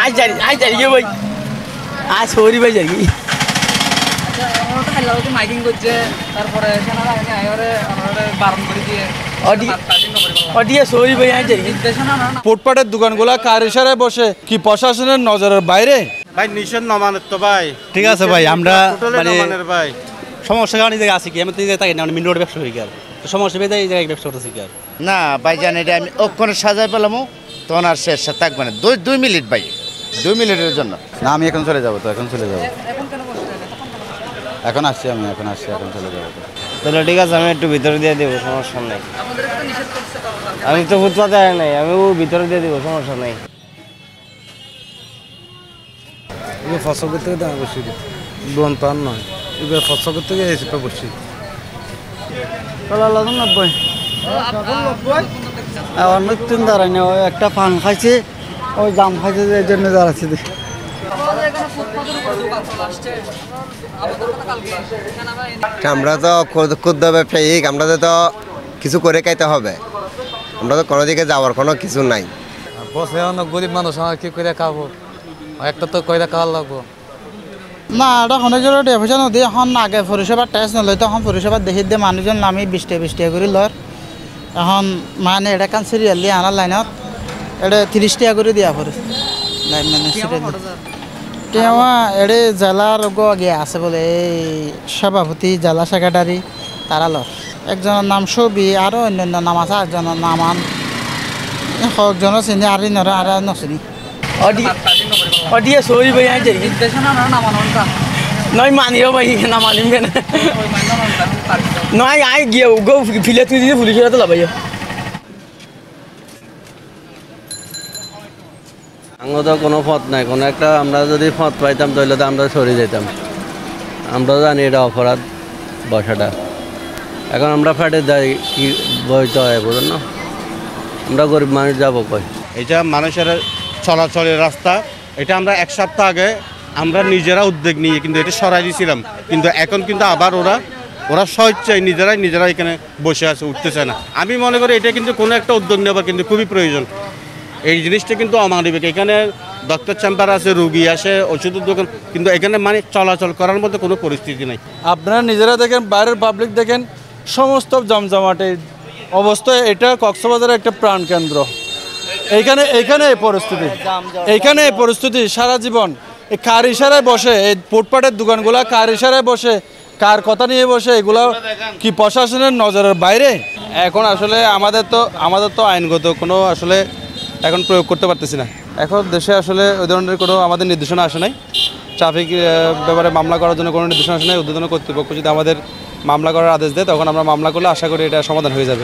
আজ জানি ভাই আজ সরি ভাই জানি মাইকিং করছে তারপরে বারণ করে দিয়ে ফুটপাতের দোকানগুলা কার ইশারায় বসে কি প্রশাসনের নজরের বাইরে? ভাই নিষেধ নমানের তো ভাই। ঠিক আছে ভাই, আমরা মানে ভাই সমস্যা কারণ এই জায়গায় আছি কি আমি তো এই জায়গায় থাকি না, মিন রোড ব্যবসা করি কি আর সমস্যা পেয়ে এই জায়গায় ব্যবসা করতেছি কি আর না ভাই জানি এটা আমি ওখানে সাজাই পেলাম তখন আর শেষ থাকবে না 2 মিনিট ভাই 2 মিনিটের জন্য না আমি এখন চলে যাবো তো এখন চলে যাবো এখন আসছি এখন চলে যাবো তাহলে ঠিক আছে আমি একটু ভিতরে দিয়ে দেবো সমস্যা নেই আমি তো ফুটপাতে আয় নাই আমি ও ভিতরে দিয়ে দেবো সমস্যা নেই ফসল করতে গিয়ে দাঁড়া বসি দোকান তো আর নয় এবার ফসল করতে গিয়ে এসে বসি 90 অনেক দিন দাঁড়াই না ওই একটা পান খাইছে ওই জাম খাইছে এই জন্য দাঁড়াচ্ছি আমরা তো ক্ষুদ্র ব্যবসায়ী, আমরা তো কিছু করে খাইতে হবে, আমরা তো কোনো দিকে যাওয়ার কোনো কিছু নাই। বসে অনেক গরিব মানুষ আমার কি করে খাবো, একটা তো কইরা খাওয়ার লাগবো না এটা অনেক পয়সা নদী এখন আগে পরিষেবার টেস্ট নলয় তখন পরিষেবার দেখি দিয়ে মানুষজন নামি 20 টাকা করে লয় এখন মানে এটা কান সিরিয়ালি আনার লাইনত এটা 30 টাকা করে দিয়া পড়ে লাইন মানে কেওয়া এটা জেলার গিয়ে আছে বলে এই সভাপতি জেলা সেক্রেটারি তারা লয় একজনের নাম ছবি আরও অন্যান্য নাম আছে একজনের নাম আন কয়েকজনও চিনি আর নরে আর নচিনি সরি ভাই নয় মানিও ভাই না মানিম কেন নয় আই গিয়ে গো ফিলে তুই দিদি পুলিশের তো লাভাই আঙ্গ তো কোনো পথ নাই, কোনো একটা আমরা যদি পথ পাইতাম তাহলে তো আমরা সরে যেতাম। আমরা জানি এটা অপরাধ বসাটা, এখন আমরা ফেটে যাই কি বইতে হয় বুঝলেন না, আমরা গরিব মানুষ যাবো কই। এটা মানুষের চলাচলের রাস্তা, এটা আমরা 1 সপ্তাহ আগে আমরা নিজেরা উদ্যোগ নিয়ে কিন্তু এটা সরাই দিয়েছিলাম, কিন্তু এখন কিন্তু আবার ওরা স্বেচ্ছায় নিজেরা এখানে বসে আছে, উঠতেছে না। আমি মনে করি এটা কিন্তু কোনো একটা উদ্যোগ নেওয়ার কিন্তু খুবই প্রয়োজন। এই জিনিসটা কিন্তু অমানবিক, এখানে ডক্টর চেম্বার আছে, রুগী আসে, ওষুধের দোকান, কিন্তু এখানে মানে চলাচল করার মতো কোনো পরিস্থিতি নাই। আপনারা নিজেরা দেখেন, বাইরের পাবলিক দেখেন, সমস্ত জমজমাটে অবস্থায় এটা কক্সবাজারের একটা প্রাণকেন্দ্র। এইখানে এই পরিস্থিতি সারা জীবন এই কার ইশারায় বসে, এই ফুটপাতের দোকানগুলা কার ইশারায় বসে, কার কথা নিয়ে বসে, এগুলো কি প্রশাসনের নজরের বাইরে? এখন আসলে আমাদের তো আইনগত কোনো আসলে এখন প্রয়োগ করতে পারতেছি না। এখন দেশে আসলে ওই ধরনের কোনো আমাদের নির্দেশনা আসে নাই, ট্রাফিক ব্যাপারে মামলা করার জন্য কোনো নির্দেশনা আসে নাই। ঊর্ধ্বতন কর্তৃপক্ষ যদি আমাদের মামলা করার আদেশ দেয় তখন আমরা মামলা করলে আশা করি এটা সমাধান হয়ে যাবে।